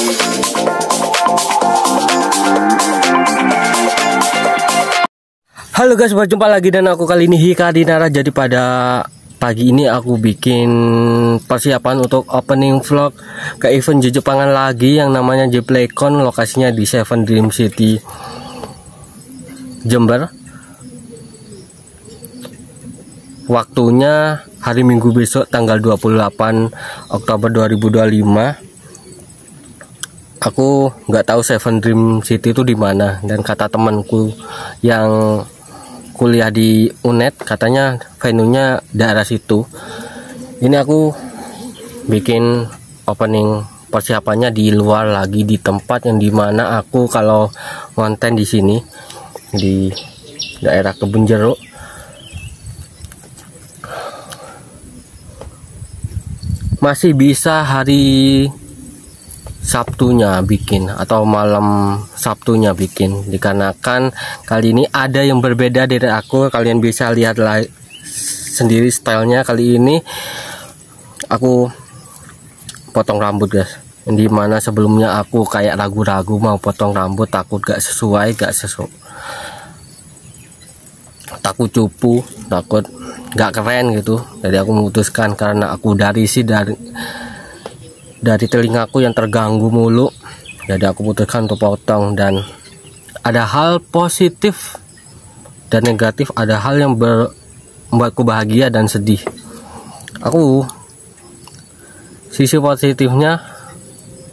Halo guys, berjumpa lagi dan aku kali ini Hika Dinara. Jadi pada pagi ini aku bikin persiapan untuk opening vlog ke event Jepangan lagi yang namanya JPlayCon. Lokasinya di Seven Dream City Jember. Waktunya hari Minggu besok tanggal 28 Oktober 2025. Aku nggak tahu Seven Dream City itu di mana, dan kata temanku yang kuliah di UNED katanya venue-nya daerah situ. Ini aku bikin opening persiapannya di luar lagi, di tempat yang dimana aku kalau konten di sini di daerah Kebun Jeruk. Masih bisa hari Sabtunya bikin atau malam Sabtunya bikin, dikarenakan kali ini ada yang berbeda dari aku. Kalian bisa lihat sendiri stylenya. Kali ini aku potong rambut guys, dimana sebelumnya aku kayak ragu-ragu mau potong rambut, takut gak sesuai, takut cupu, takut gak keren gitu. Jadi aku memutuskan, karena aku dari telingaku yang terganggu mulu, jadi aku putuskan untuk potong. Dan ada hal positif dan negatif, ada hal yang membuatku bahagia dan sedih. Sisi positifnya,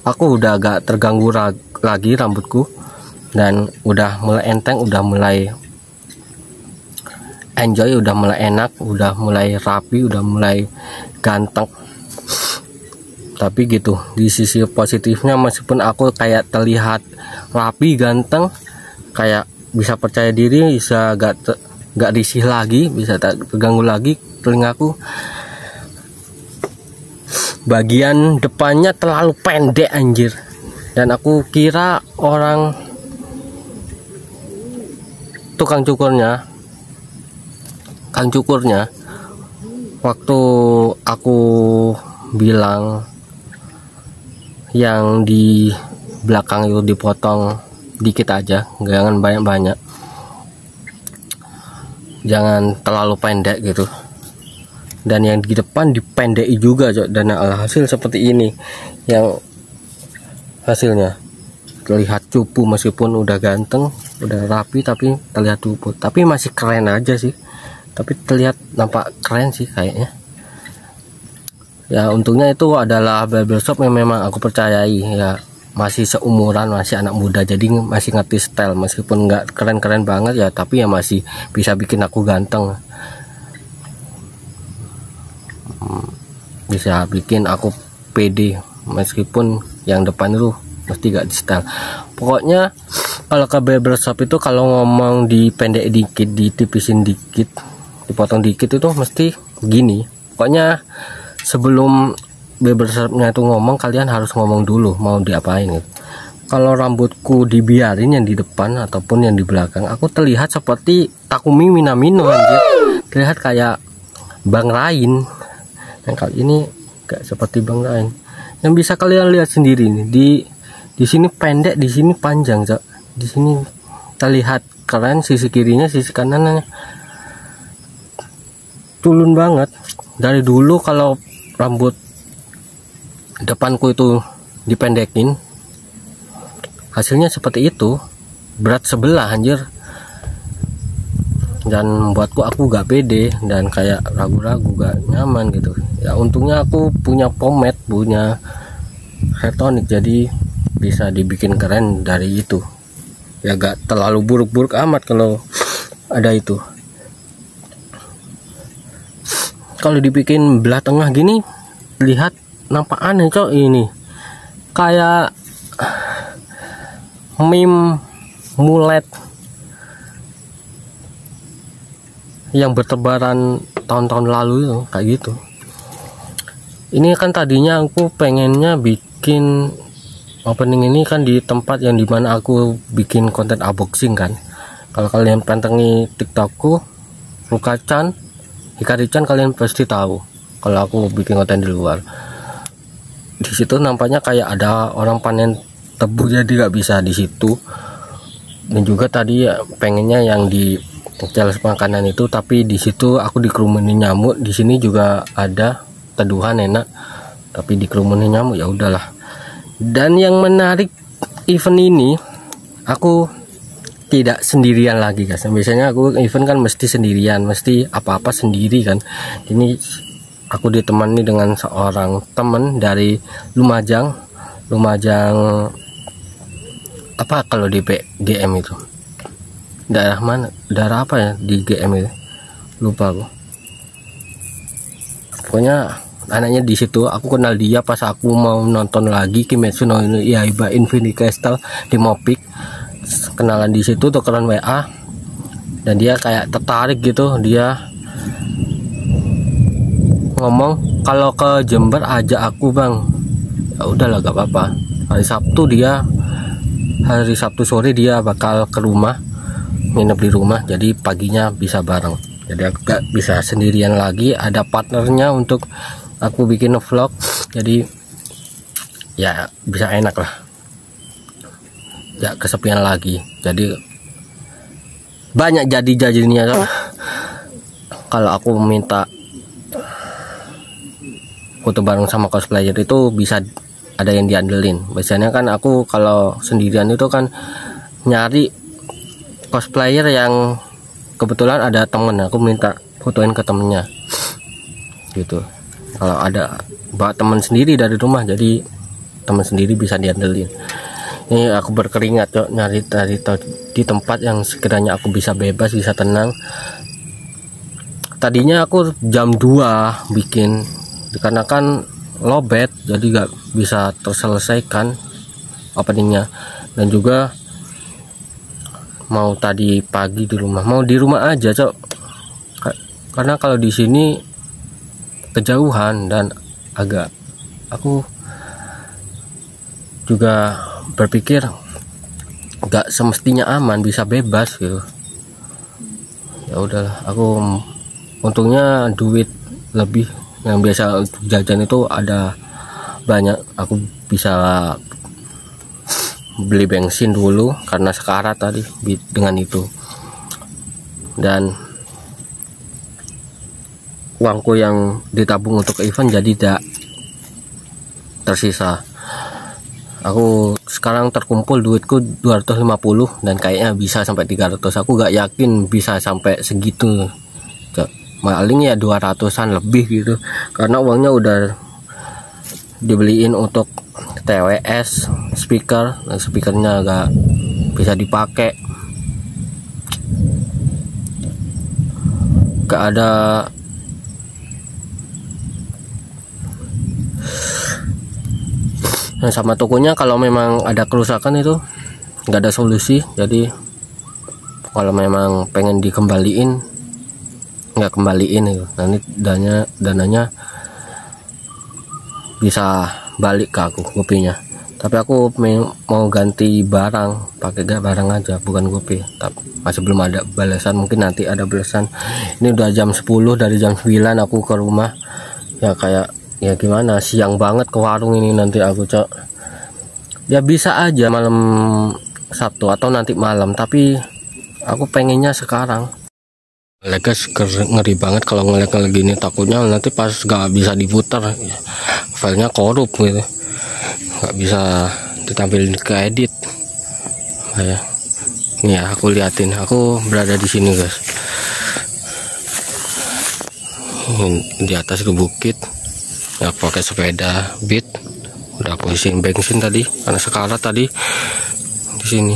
aku udah gak terganggu lagi rambutku, dan udah mulai enteng, udah mulai enjoy, udah mulai enak, udah mulai rapi, udah mulai ganteng. Tapi gitu, di sisi positifnya, meskipun aku kayak terlihat rapi, ganteng, kayak bisa percaya diri, bisa gak risih lagi, bisa tak terganggu lagi telingaku. Bagian depannya terlalu pendek anjir, dan aku kira orang tukang cukurnya waktu aku bilang yang di belakang itu dipotong dikit aja, jangan banyak-banyak, jangan terlalu pendek gitu, dan yang di depan dipendeki juga, dan alhasil seperti ini, yang hasilnya terlihat cupu. Meskipun udah ganteng, udah rapi, tapi terlihat cupu, tapi masih keren aja sih, tapi terlihat nampak keren sih kayaknya. Ya untungnya itu adalah barbershop yang memang aku percayai, ya masih seumuran, masih anak muda, jadi masih ngerti style. Meskipun nggak keren-keren banget ya, tapi ya masih bisa bikin aku ganteng, bisa bikin aku pede. Meskipun yang depan itu mesti gak di style. Pokoknya kalau ke barbershop itu, kalau ngomong dipendek dikit, ditipisin dikit, dipotong dikit, itu mesti gini. Pokoknya sebelum barbershopnya itu ngomong, kalian harus ngomong dulu mau diapain gitu. Kalau rambutku dibiarin yang di depan ataupun yang di belakang, aku terlihat seperti Takumi Minamino anjir. Terlihat kayak Bang Rain. Dan kali ini gak seperti Bang Rain. Yang bisa kalian lihat sendiri nih, di sini pendek, di sini panjang, di sini terlihat keren, sisi kirinya, sisi kanannya turun banget. Dari dulu kalau rambut depanku itu dipendekin, hasilnya seperti itu, berat sebelah anjir, dan buatku aku gak pede dan kayak ragu-ragu, gak nyaman gitu. Ya untungnya aku punya pomade, punya hair tonic, jadi bisa dibikin keren dari itu. Ya gak terlalu buruk-buruk amat kalau ada itu. Kalau dibikin belah tengah gini, lihat nampak aneh ini, kayak meme mulet yang bertebaran tahun-tahun lalu itu, kayak gitu. Ini kan tadinya aku pengennya bikin opening ini kan di tempat yang dimana aku bikin konten unboxing kan. Kalau kalian pantengi TikTokku, Hika Richan, kalian pasti tahu kalau aku bikin konten di luar. di situ nampaknya kayak ada orang panen tebu, jadi nggak bisa di situ. Dan juga tadi ya, pengennya yang di challenge makanan itu, tapi di situ aku dikerumunin nyamuk. Di sini juga ada teduhan enak, tapi dikerumunin nyamuk, ya udahlah. Dan yang menarik event ini, aku tidak sendirian lagi guys. Biasanya aku event kan mesti sendirian, mesti apa-apa sendiri kan. Ini aku ditemani dengan seorang teman dari Lumajang apa kalau di GM itu, daerah mana, daerah apa ya di GM itu, lupa aku. Pokoknya anaknya di situ. Aku kenal dia pas aku mau nonton lagi Kimetsu no Yaiba Infinite Crystal di Mopik. Kenalan di situ, tukeran WA, dan dia kayak tertarik gitu. Dia ngomong kalau ke Jember ajak aku bang. Ya udahlah, gak apa-apa. Hari Sabtu sore dia bakal ke rumah, nginep di rumah, jadi paginya bisa bareng. Jadi aku gak bisa sendirian lagi, ada partnernya untuk aku bikin vlog, jadi ya bisa enak lah, ya kesepian lagi. Jadi banyak jadinya kalau aku minta foto bareng sama cosplayer itu bisa ada yang diandelin. Biasanya kan aku kalau sendirian itu kan nyari cosplayer yang kebetulan ada temen, aku minta fotoin ke temennya gitu. Kalau ada bawa teman sendiri dari rumah, jadi teman sendiri bisa diandelin. Ini aku berkeringat cok, nyari di tempat yang sekiranya aku bisa bebas, bisa tenang. Tadinya aku jam 2 bikin, dikarenakan lowbat jadi gak bisa terselesaikan openingnya. Dan juga mau tadi pagi di rumah aja cok, karena kalau di sini kejauhan dan agak, aku juga berpikir gak semestinya aman, bisa bebas gitu. Ya udahlah, aku untungnya duit lebih yang biasa untuk jajan itu ada banyak. Aku bisa beli bensin dulu karena sekarat tadi dengan itu, dan uangku yang ditabung untuk event jadi tidak tersisa. Aku sekarang terkumpul duitku 250 dan kayaknya bisa sampai 300. Aku gak yakin bisa sampai segitu, paling ya 200-an lebih gitu, karena uangnya udah dibeliin untuk TWS speaker, dan speakernya gak bisa dipakai, gak ada. Nah, sama tokonya kalau memang ada kerusakan itu nggak ada solusi. Jadi kalau memang pengen dikembaliin, nggak kembaliin itu, nanti dananya bisa balik ke aku kopinya. Tapi aku mau ganti barang, pakai barang aja, bukan kopi. Tapi masih belum ada balasan, mungkin nanti ada balasan. Ini udah jam 10, dari jam 9 aku ke rumah. Ya kayak ya gimana, siang banget ke warung ini nanti aku cok. Ya bisa aja malam Sabtu atau nanti malam, tapi aku pengennya sekarang. Guys, ngeri banget kalau ngeliat gini, takutnya nanti pas gak bisa diputar, filenya korup gitu, gak bisa ditampilin ke edit. Nah, ya aku liatin, aku berada di sini guys, di atas itu bukit. Ya pakai sepeda Beat, udah aku isiin bensin tadi karena sekarat tadi di sini.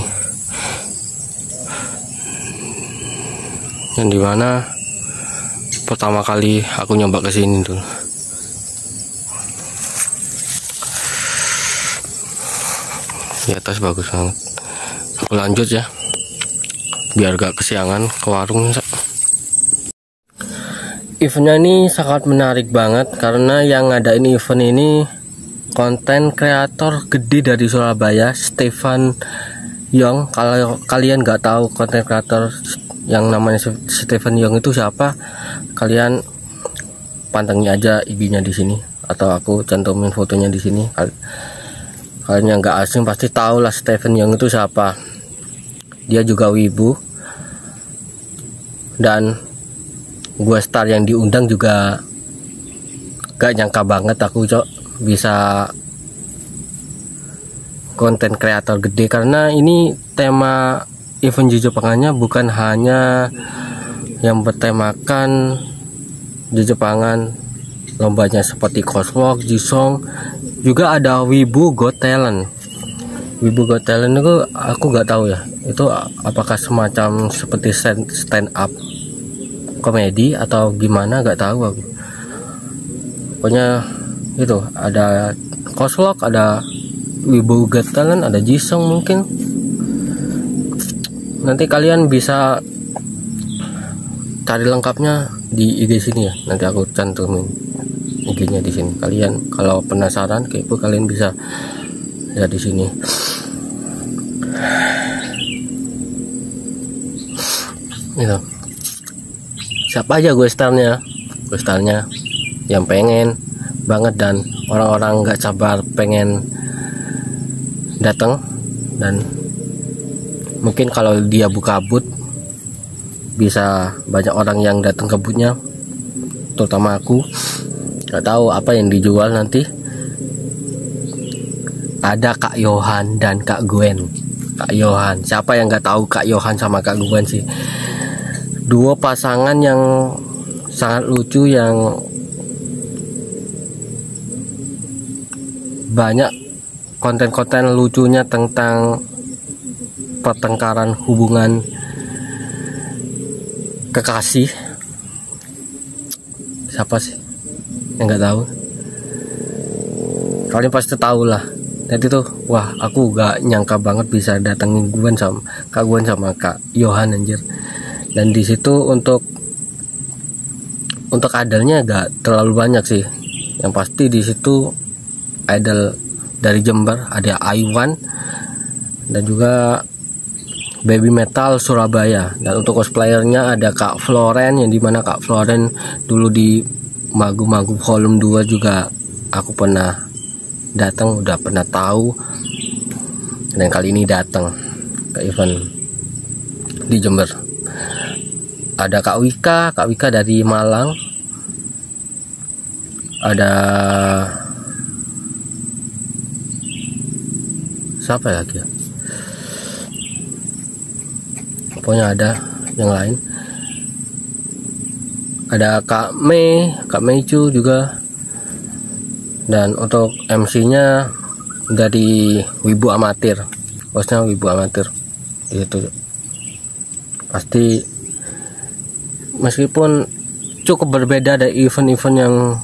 Yang dimana pertama kali aku nyoba ke sini dulu. Di atas bagus banget. Aku lanjut ya, biar gak kesiangan ke warung. Eventnya ini sangat menarik banget karena yang ngadain event ini konten kreator gede dari Surabaya, Stefan Yong. Kalau kalian nggak tahu konten kreator yang namanya Stefan Yong itu siapa, kalian pantengin aja IG-nya di sini. atau aku cantumin fotonya di sini. Kalian yang nggak asing pasti tahu lah Stephen Young itu siapa. Dia juga wibu, dan gue star yang diundang juga gak nyangka banget aku bisa konten kreator gede, karena ini tema event Jepangannya bukan hanya yang bertemakan Jepangan, lombanya seperti Crosswalk, Jisong, juga ada Wibu Got Talent. Wibu Got Talent itu aku nggak tahu ya, itu apakah semacam seperti stand up komedi atau gimana, nggak tahu aku. Pokoknya itu ada Crosswalk, ada Wibu Got Talent, ada Jisong mungkin. Nanti kalian bisa cari lengkapnya di IG sini ya. Nanti aku cantumin IG-nya di sini. Kalian kalau penasaran kepo, kalian bisa lihat di sini. Gitu. Siapa aja gue starnya yang pengen banget dan orang-orang nggak sabar pengen datang, dan mungkin kalau dia buka booth bisa banyak orang yang datang ke boothnya, terutama aku. Nggak tahu apa yang dijual nanti. Ada Kak Yohan dan Kak Gwen. Kak Yohan, siapa yang nggak tahu Kak Yohan sama Kak Gwen sih? Dua pasangan yang sangat lucu, yang banyak konten-konten lucunya tentang pertengkaran hubungan kekasih. Siapa sih yang nggak tahu? Kalian pasti tahu lah. Nanti tuh, wah, aku gak nyangka banget bisa datengin Gwen sama Kak Yohan anjir. Dan di situ untuk idolnya gak terlalu banyak sih. Yang pasti di situ idol dari Jember ada Aiwan dan juga Baby Metal Surabaya. Dan untuk cosplayernya ada Kak Floren, yang dimana Kak Floren dulu di Magu Volume 2 juga aku pernah datang, udah pernah tahu, dan kali ini datang ke event di Jember. Ada Kak Wika dari Malang, ada siapa lagi ya, pokoknya ada yang lain. Ada Kak Meicu juga. Dan untuk MC-nya dari Wibu Amatir, bosnya Wibu Amatir. Itu pasti, meskipun cukup berbeda dari event-event yang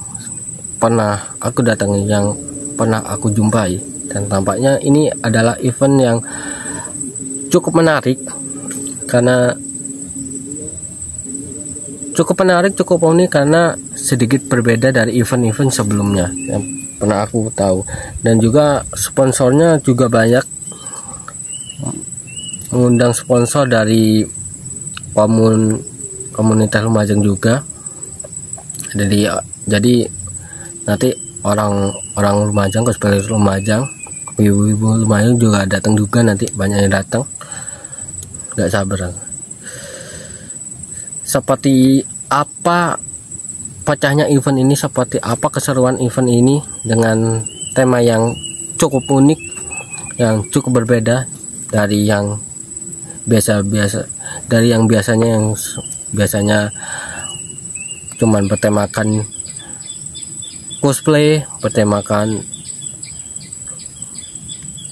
pernah aku datangi, yang pernah aku jumpai, dan tampaknya ini adalah event yang cukup menarik, karena cukup unik, karena sedikit berbeda dari event-event sebelumnya yang pernah aku tahu. Dan juga sponsornya juga banyak, mengundang sponsor dari komunitas Lumajang juga. Jadi nanti orang Lumajang, cosplayer Lumajang, ibu-ibu Lumajang juga datang juga, nanti banyak yang datang. Gak sabar. Seperti apa pecahnya event ini, seperti apa keseruan event ini dengan tema yang cukup unik, yang cukup berbeda dari yang biasanya cuman bertemakan cosplay, bertemakan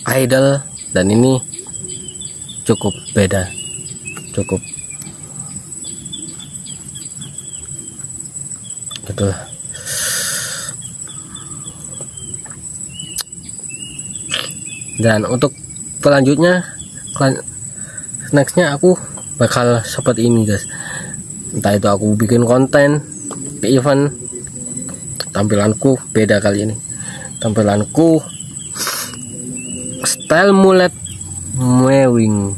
idol, dan ini cukup beda, cukup gitu. Dan untuk nextnya aku bakal seperti ini guys, entah itu aku bikin konten ke event. Tampilanku beda kali ini, tampilanku style mulet mewing.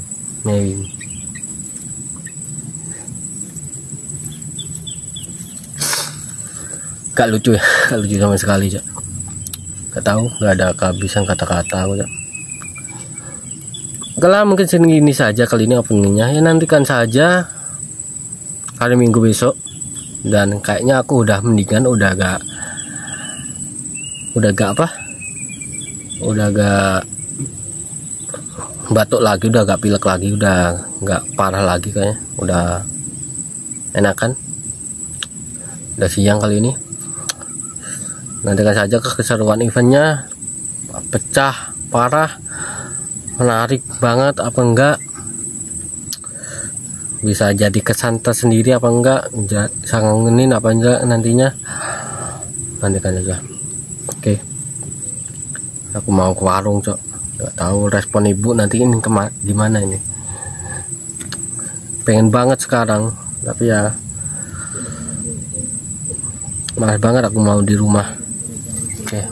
Gak lucu ya, gak lucu sama sekali, Cak. Gak tahu, gak ada kehabisan kata-kata aku, Cak. Kalau mungkin segini saja kali ini openingnya, ya nantikan saja hari Minggu besok. Dan kayaknya aku udah mendingan, udah gak apa, udah gak batuk lagi, udah gak pilek lagi, udah gak parah lagi kayaknya, udah enakan, udah siang kali ini. Nantikan saja keseruan eventnya, pecah parah, menarik banget apa enggak, bisa jadi kesan tersendiri apa enggak, sangenin apa enggak nantinya, nantikan aja. Oke, aku mau ke warung, Cok. Gak tahu respon ibu nanti ini gimana ini. Pengen banget sekarang, tapi ya malas banget, aku mau di rumah. Oke.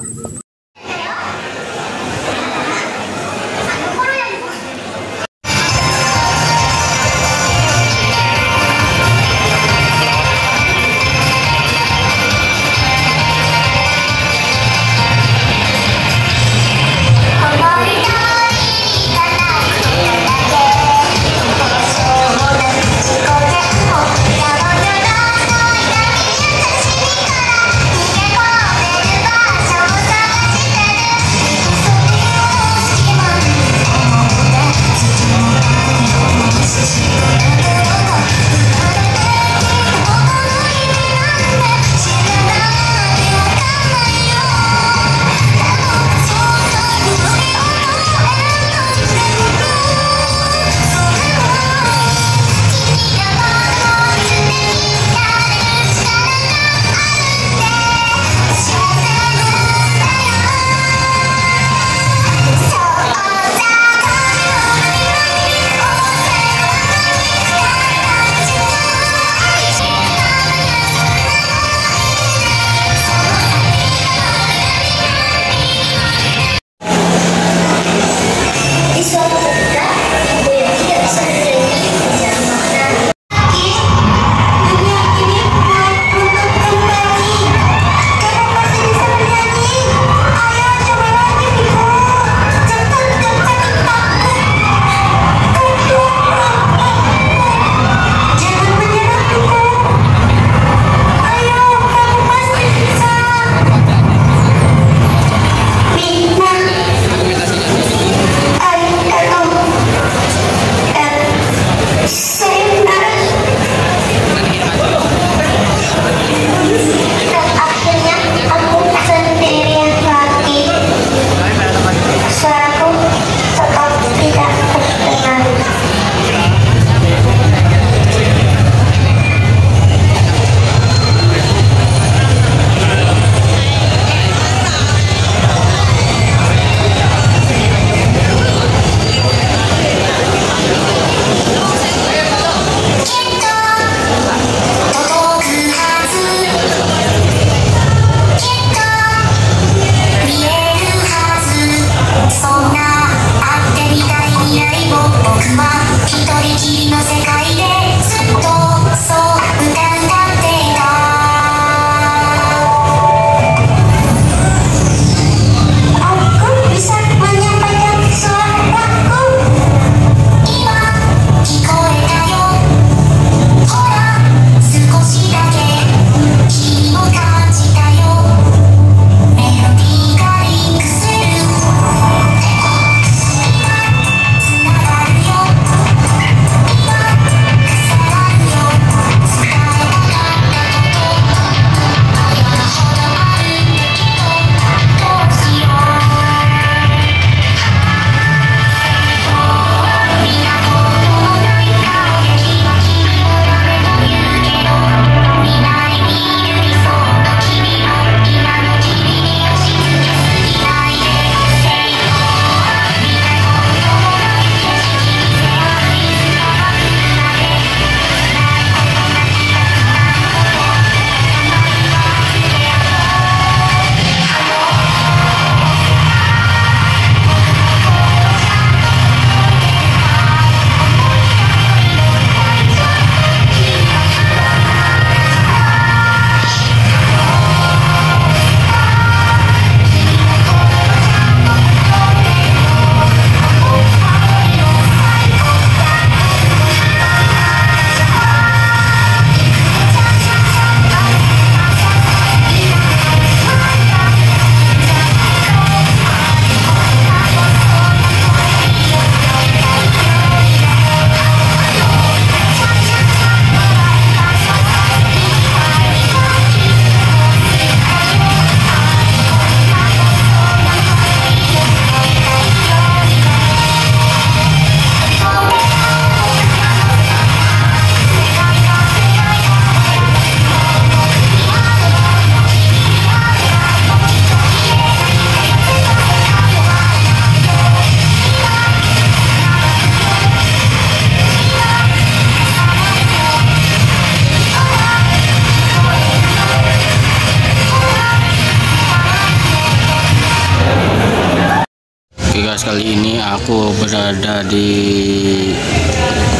guys, kali ini aku berada di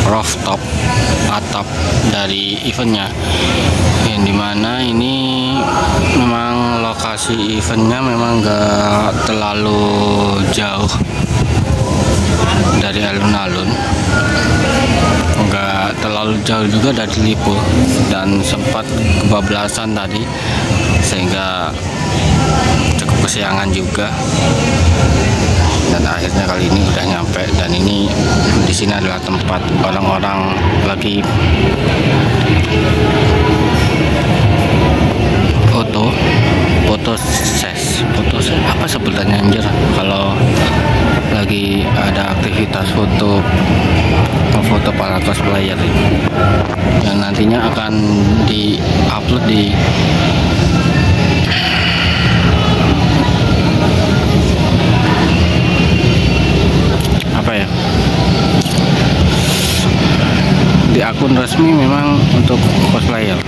rooftop atap dari eventnya, yang dimana ini memang lokasi eventnya memang gak terlalu jauh dari alun-alun, nggak terlalu jauh juga dari Lipo, dan sempat kebablasan tadi sehingga cukup kesiangan juga, dan akhirnya kali ini udah nyampe. Dan ini di sini adalah tempat orang-orang lagi foto ses apa sebutannya anjir, kalau lagi ada aktivitas foto para cosplayer yang nantinya akan di-upload di di akun resmi memang untuk cosplayer.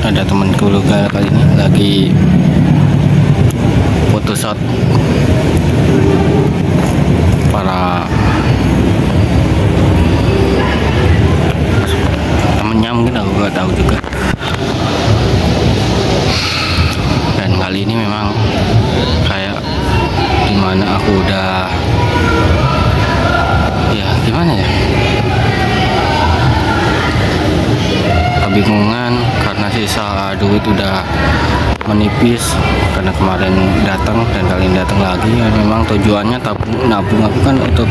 Ada temanku juga kali ini lagi photoshoot para temennya, mungkin aku gak tahu juga. Dan kali ini memang kayak dimana aku udah gimana ya, kebingungan karena sisa duit udah menipis karena kemarin datang dan kali ini datang lagi. Ya, memang tujuannya nabung aku kan untuk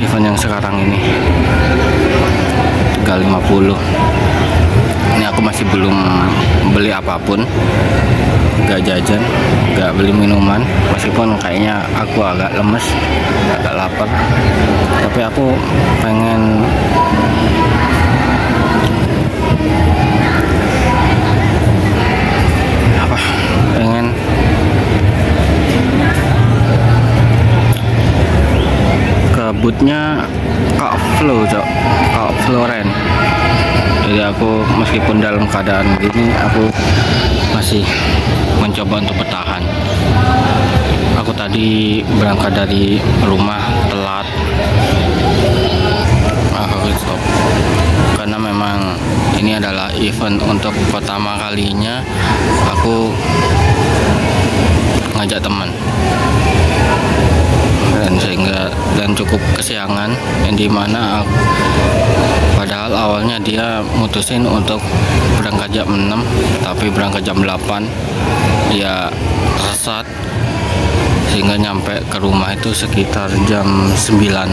event yang sekarang ini 350. Ini aku masih belum beli apapun, gak jajan, gak beli minuman, meskipun kayaknya aku agak lemes, agak lapar, tapi aku pengen ke bootnya Kak Floren. Jadi aku meskipun dalam keadaan gini, aku masih mencoba untuk bertahan. Aku tadi berangkat dari rumah telat, aku stop karena memang ini adalah event untuk pertama kalinya aku ngajak teman, dan cukup kesiangan, yang dimana padahal awalnya dia mutusin untuk berangkat jam 6 tapi berangkat jam 8. Dia tersesat sehingga nyampe ke rumah itu sekitar jam 9.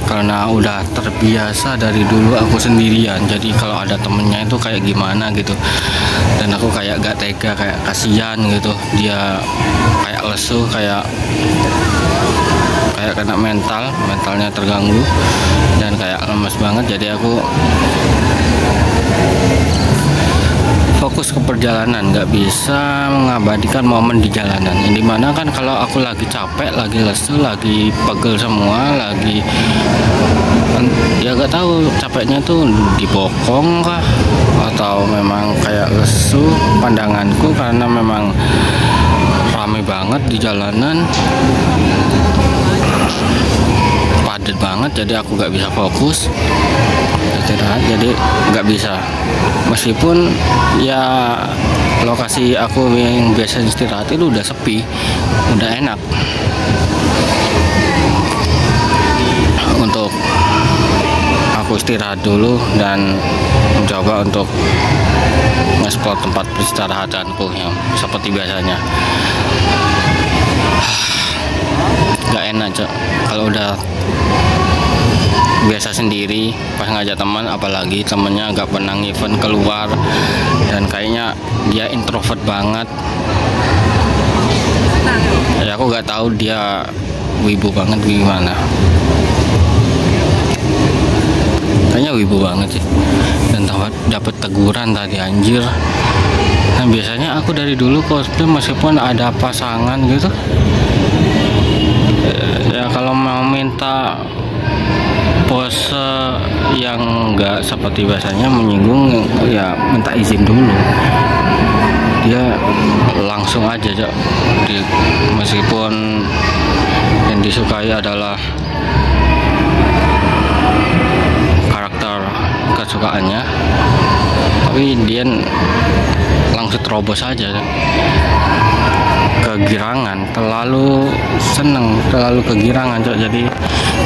Karena udah terbiasa dari dulu aku sendirian, jadi kalau ada temennya itu kayak gimana gitu, dan aku kayak gak tega, kayak kasihan gitu, dia kayak lesu, kayak kena mentalnya terganggu dan kayak lemes banget. Jadi aku fokus ke perjalanan, nggak bisa mengabadikan momen di jalanan. Yang dimana kan kalau aku lagi capek, lagi lesu, lagi pegel semua, lagi ya gak tahu capeknya tuh dibokong kah atau memang kayak lesu pandanganku karena memang ramai banget di jalanan, padat banget, jadi aku nggak bisa fokus istirahat, jadi nggak bisa. Meskipun ya lokasi aku yang biasa istirahat itu udah sepi, udah enak. Untuk aku istirahat dulu dan mencoba untuk nge-explore tempat peristirahatanku yang seperti biasanya. Gak enak cok kalau udah biasa sendiri pas ngajak teman, apalagi temennya gak pernah event keluar dan kayaknya dia introvert banget. Ya aku gak tahu dia wibu banget gimana, kayaknya wibu banget sih, dan dapat teguran tadi anjir. Nah biasanya aku dari dulu cosplay meskipun ada pasangan gitu ya, kalau mau minta pose yang nggak seperti biasanya menyinggung, ya minta izin dulu. Dia langsung aja, Cok. Meskipun yang disukai adalah karakter kesukaannya, tapi dia langsung terobos aja, Cok. Kegirangan, terlalu seneng, terlalu kegirangan, Cok. Jadi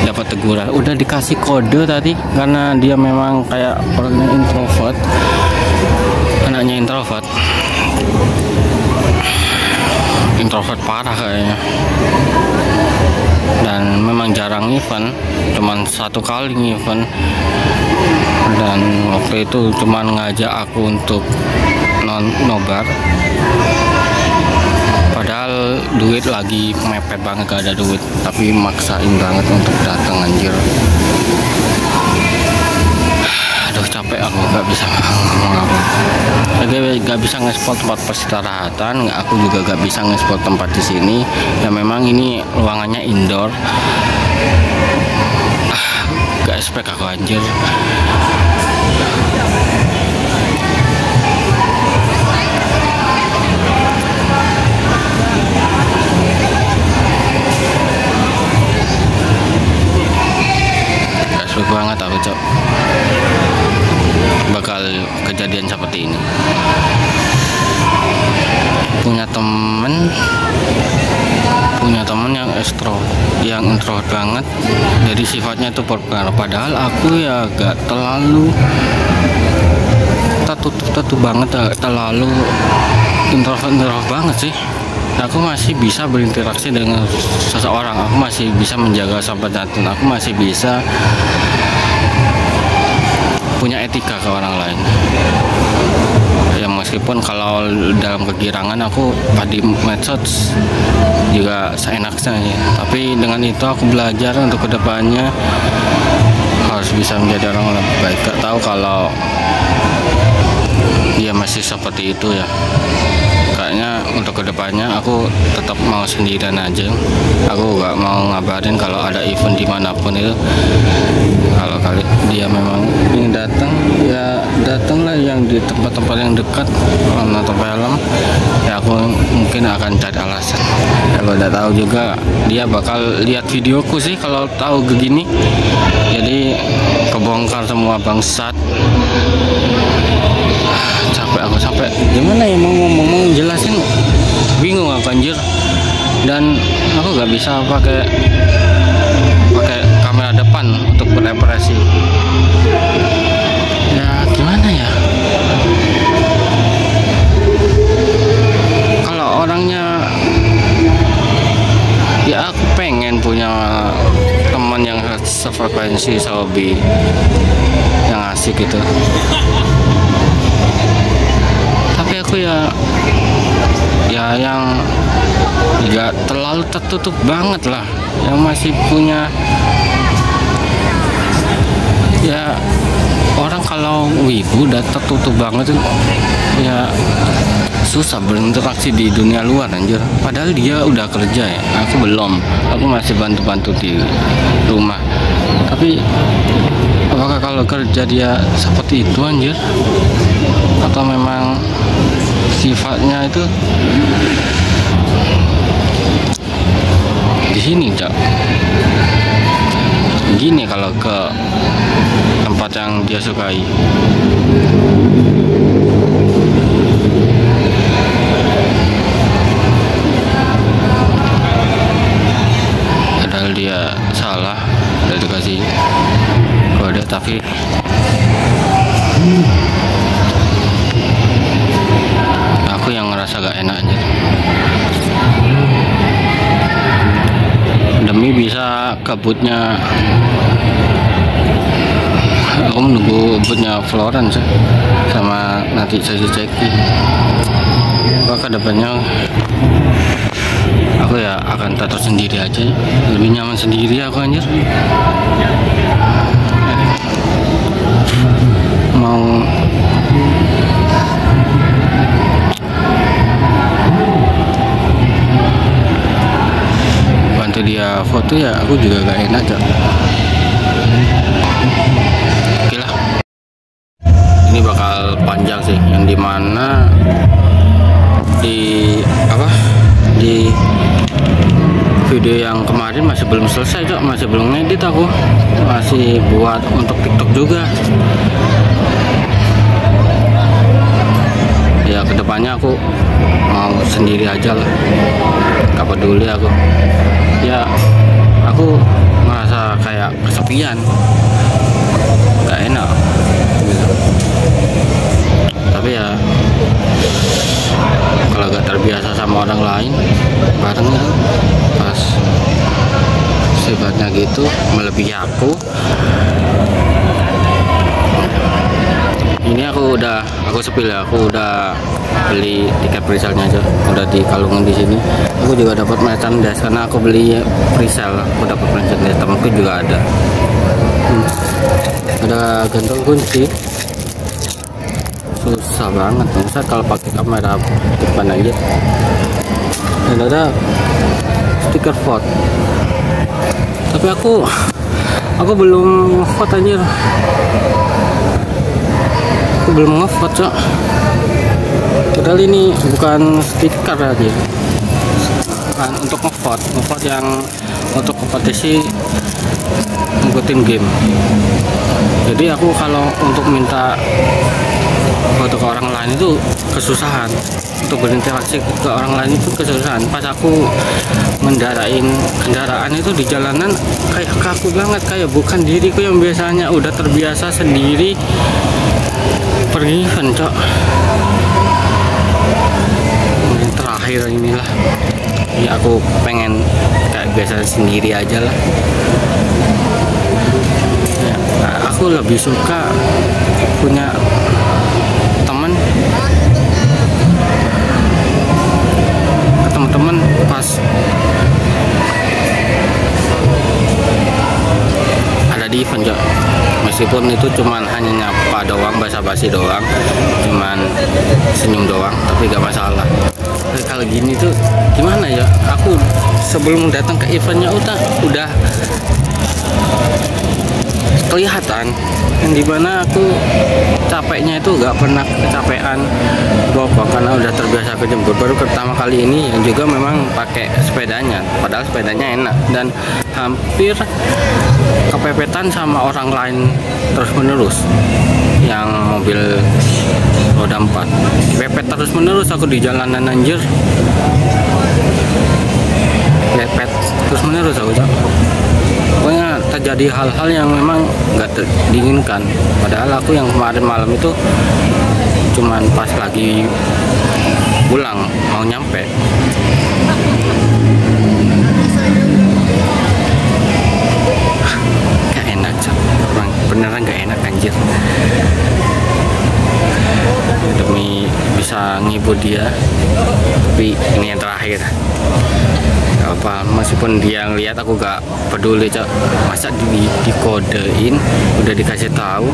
dapat teguran. Udah dikasih kode tadi karena dia memang kayak orangnya introvert, anaknya introvert parah kayaknya, dan memang jarang event, cuman 1 kali event, dan waktu itu cuman ngajak aku untuk nobar. Padahal duit lagi mepet banget, gak ada duit, tapi maksain banget untuk datang, anjir. Aduh, capek aku, gak bisa ngomong apa. Gak bisa nge-spot tempat peristirahatan, aku juga gak bisa nge-spot tempat di sini. Ya memang ini ruangannya indoor. Gak expect aku, anjir. Banget aku, Cok, bakal kejadian seperti ini. Punya temen yang introvert banget, jadi sifatnya itu berpengaruh. Padahal aku ya gak terlalu tertutup banget, terlalu introvert banget sih. Aku masih bisa berinteraksi dengan seseorang, aku masih bisa menjaga sopan santun, aku masih bisa punya etika ke orang lain. Ya meskipun kalau dalam kegirangan aku di medsos juga seenaknya ya, tapi dengan itu aku belajar untuk kedepannya harus bisa menjadi orang lebih baik. Gak tahu kalau dia masih seperti itu ya. Kayaknya untuk kedepannya aku tetap mau sendirian aja. Aku gak mau ngabarin kalau ada event dimanapun itu. Kalau kali dia memang ingin datang, ya datanglah yang di tempat-tempat yang dekat, nonton film. Ya aku mungkin akan cari alasan. Kalau udah tahu juga dia bakal lihat videoku sih kalau tahu begini. Jadi kebongkar semua bangsat. Capek aku, sampai gimana ya mau ngomong jelasin, bingung aku, anjir. Dan aku gak bisa pakai kamera depan untuk berekspresi. Ya gimana ya, kalau orangnya, ya aku pengen punya teman yang sefrekuensi, sehobi, yang asik gitu. Tapi aku ya yang nggak terlalu tertutup banget lah, yang masih punya, ya orang kalau wibu udah tertutup banget ya susah berinteraksi di dunia luar, anjir. Padahal dia udah kerja ya, aku belum, aku masih bantu-bantu di rumah. Tapi apakah kalau kerja dia seperti itu, anjir? Atau memang sifatnya itu di sini, Cak? Gini kalau ke tempat yang dia sukai. Padahal dia salah, udah dikasih kode, tapi aku yang ngerasa gak enak aja. Demi bisa ke bootnya, aku menunggu bootnya Florence sama nanti sesi checking. Ke depannya aku ya akan tetap sendiri aja, lebih nyaman sendiri aku, anjir. Mau bantu dia foto ya aku juga gak enak, Cok. panjang sih, yang dimana di video yang kemarin masih belum selesai Cok, masih belum ngedit, aku masih buat untuk TikTok juga. Ya kedepannya aku mau sendiri aja lah, gak peduli aku. Ya aku merasa kayak kesepian, gak enak gitu. Tapi ya kalau gak terbiasa sama orang lain bareng ya, pas sifatnya gitu melebihi aku. Ini aku sepil ya, aku udah beli tiket presale-nya aja, udah dikalungin di sini. Aku juga dapat merchandise karena aku beli presale, aku dapat merchandise, temanku juga ada. Ada gantung kunci, susah banget Ustaz kalau pakai kamera depan aja. Dan ada stiker vote, tapi aku belum vote anjir. Aku belum ngevote Cok, padahal ini bukan stiker aja, bukan untuk ngevote yang untuk kompetisi ngikutin game. Jadi aku kalau untuk minta foto ke orang lain itu kesusahan, untuk berinteraksi ke orang lain itu kesusahan. Pas aku ngendarain kendaraan itu di jalanan kayak kaku banget, kayak bukan diriku yang biasanya udah terbiasa sendiri pergi event Cok. Ini terakhir inilah ya, aku pengen kayak biasa sendiri aja lah ya. Nah, aku lebih suka punya teman, ketemu teman pas ada di event Cok. Meskipun itu cuman hanya nyapa doang, basa-basi doang, cuman senyum doang, tapi gak masalah. Tapi kalau gini tuh gimana ya, aku sebelum datang ke eventnya udah kelihatan, yang dimana aku capeknya itu gak pernah kecapean bokong karena udah terbiasa kejemput. Baru pertama kali ini yang juga memang pakai sepedanya, padahal sepedanya enak, dan hampir kepepetan sama orang lain terus menerus. Yang mobil roda 4 pepet terus menerus aku di jalanan anjir, pepet terus menerus aku Cok. Pokoknya terjadi hal-hal yang memang nggak diinginkan. Padahal aku yang kemarin malam itu cuman pas lagi pulang mau nyampe. Gak enak Cok, beneran gak enak anjir. Demi bisa ngibur dia, tapi ini yang terakhir. Gak apa, meskipun dia ngeliat aku gak peduli Cok. Masa dikodein, udah dikasih tahu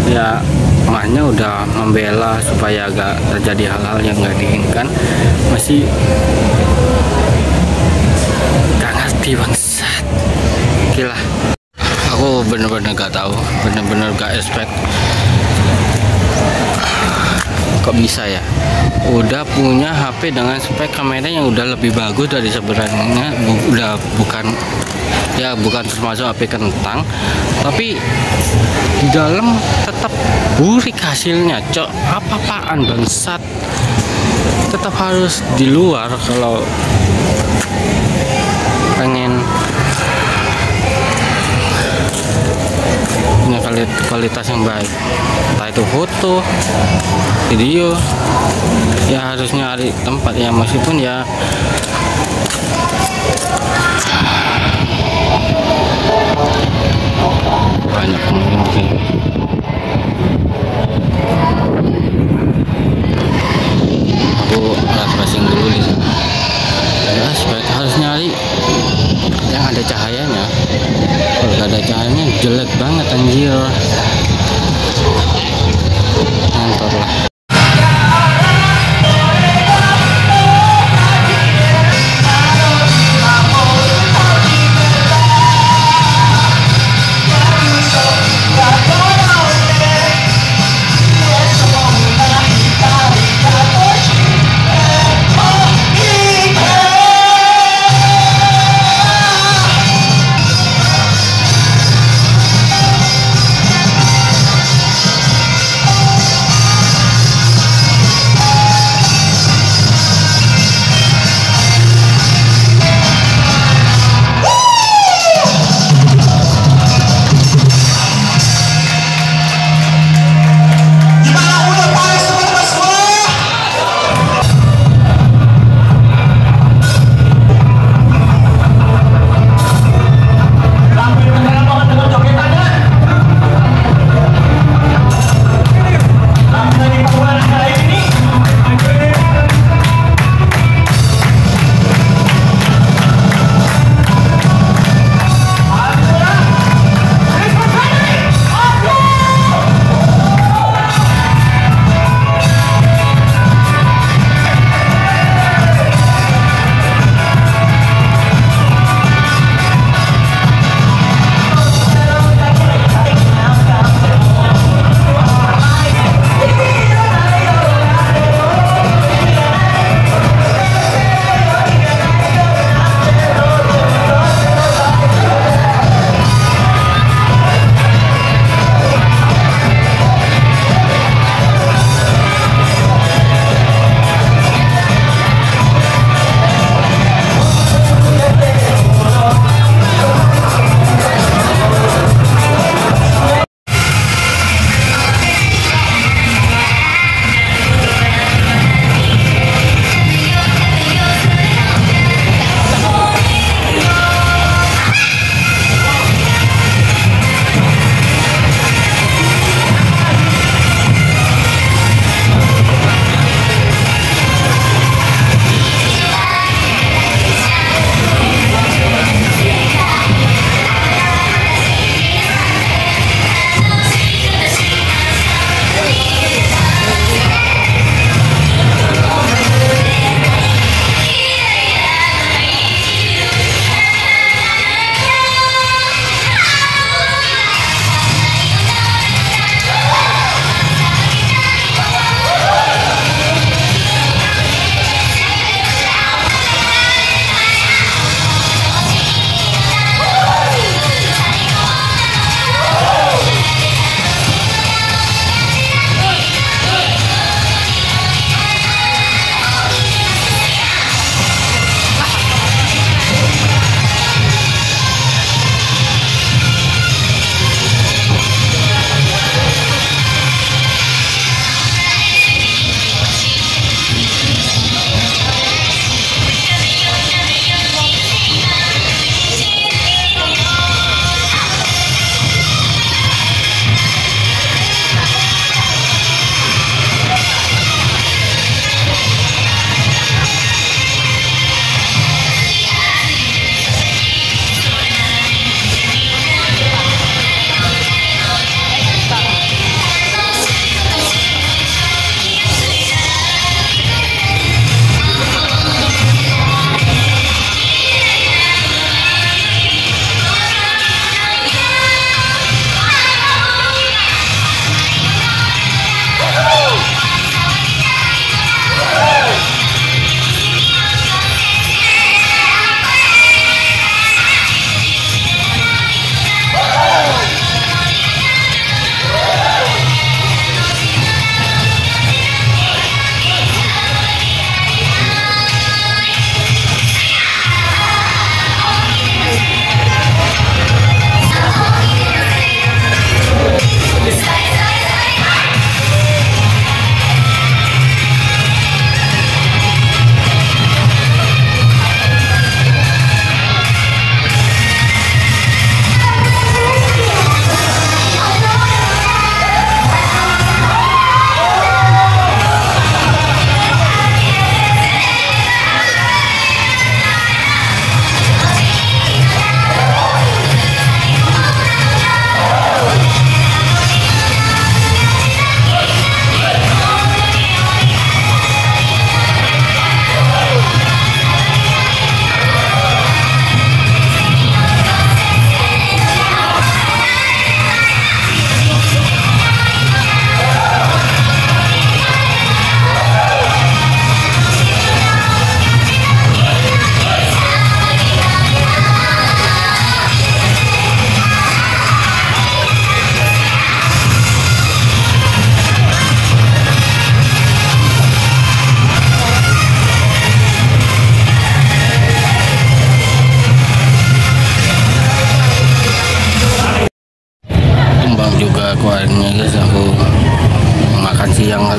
ya, emaknya udah membela supaya gak terjadi hal-hal yang gak diinginkan, masih gak ngerti bangsat. Gila, aku bener-bener gak tahu, bener-bener gak expect. Kok bisa ya, udah punya HP dengan spek kamera yang udah lebih bagus dari sebenarnya, udah bukan termasuk HP kentang, tapi di dalam tetap burik hasilnya Cok. Apa-apaan bangsat, tetap harus di luar kalau pengen punya kualitas yang baik, entah itu foto, video, ya harus nyari tempat ya, meskipun ya banyak mungkin. Aku refreshing dulu di sana. Ya, harus nyari yang ada cahayanya. Kalau gak ada cahayanya jelek banget anjir. Ngantor lah.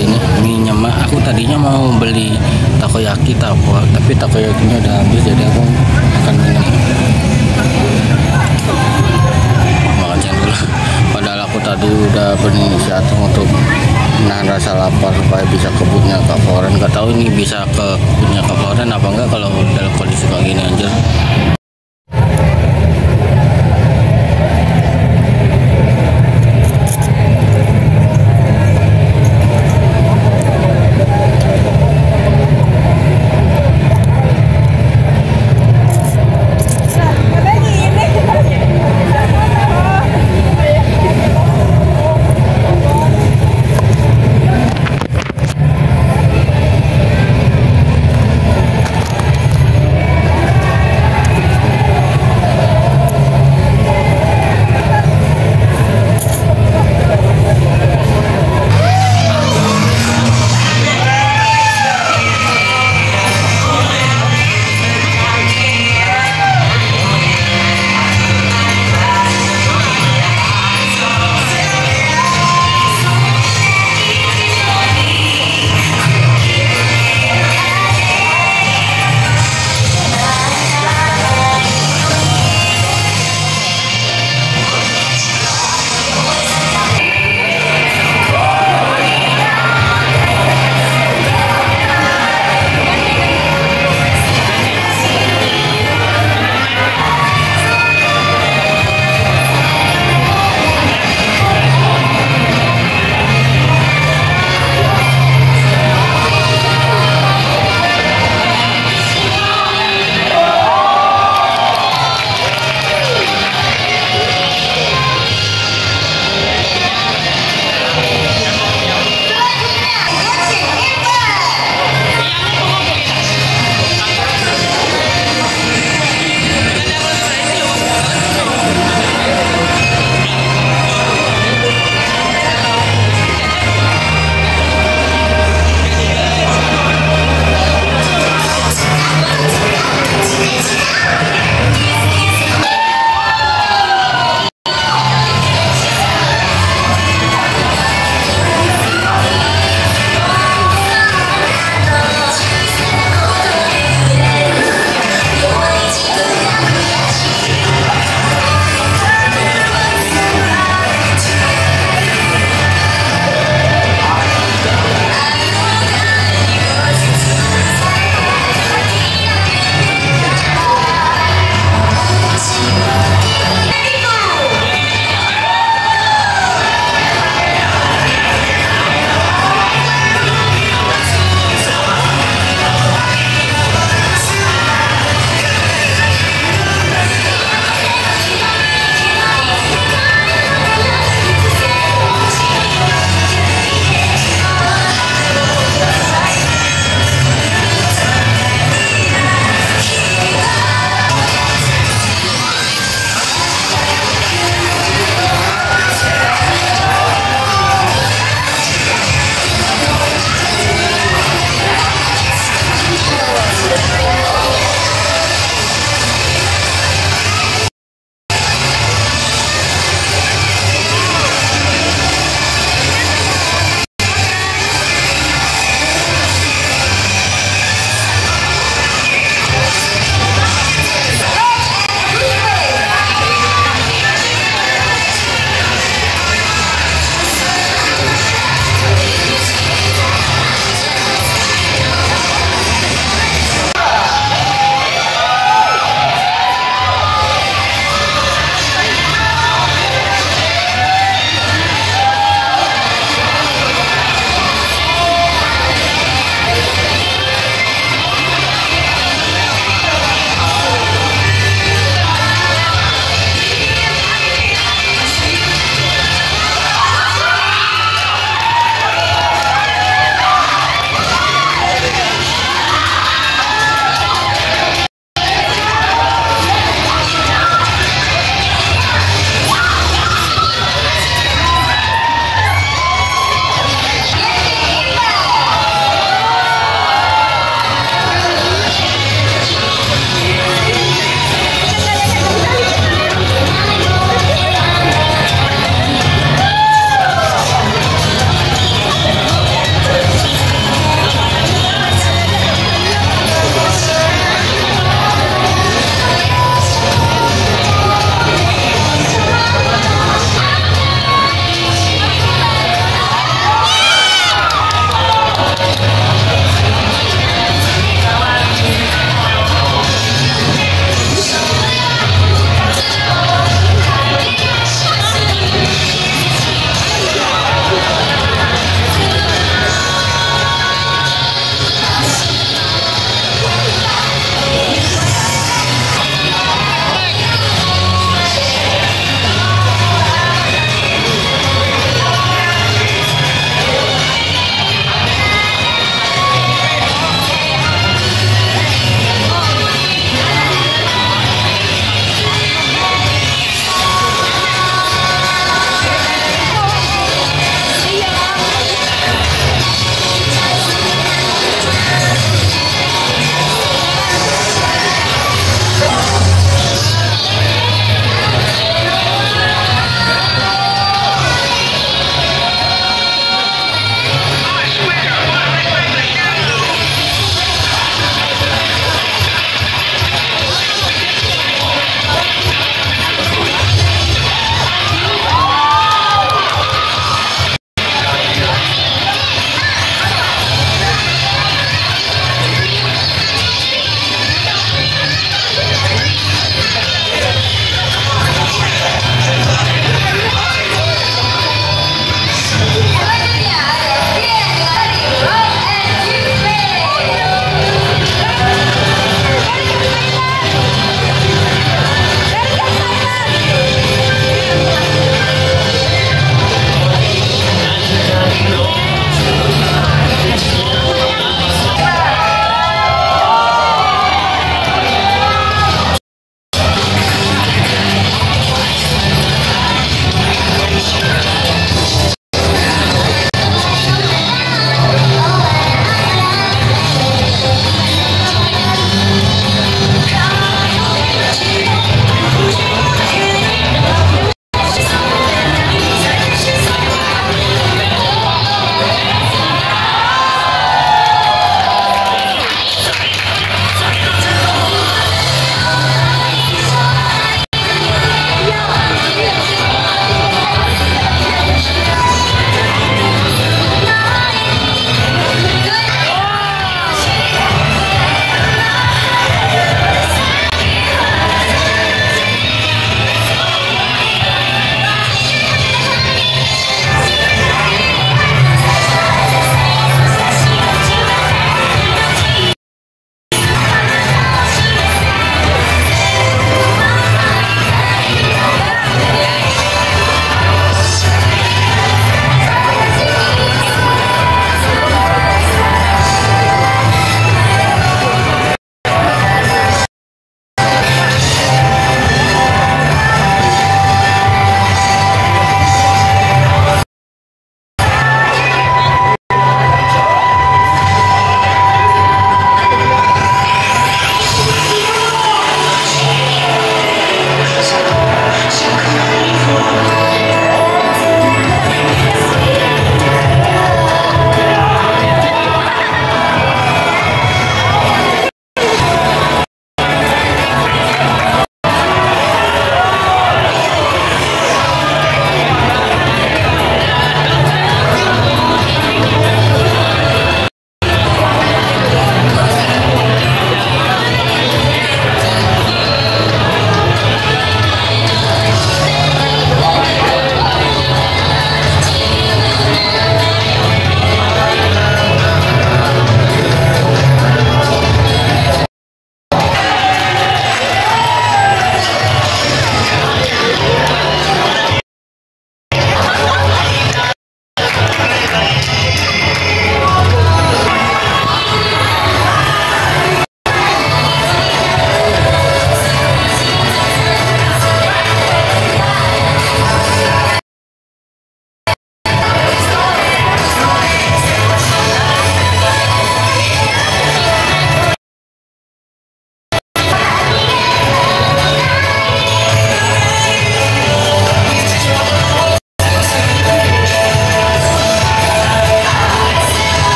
kali ini mie-nya mah. Aku tadinya mau beli takoyaki tapi takoyakinya udah habis, jadi aku akan minum makan siang dulu. Padahal aku tadi udah berinisiatif untuk menahan rasa lapar supaya bisa ke kebunnya Kak Floren. Gak tahu ini bisa ke kebunnya Kak Floren apa enggak kalau dalam kondisi kayak gini anjir.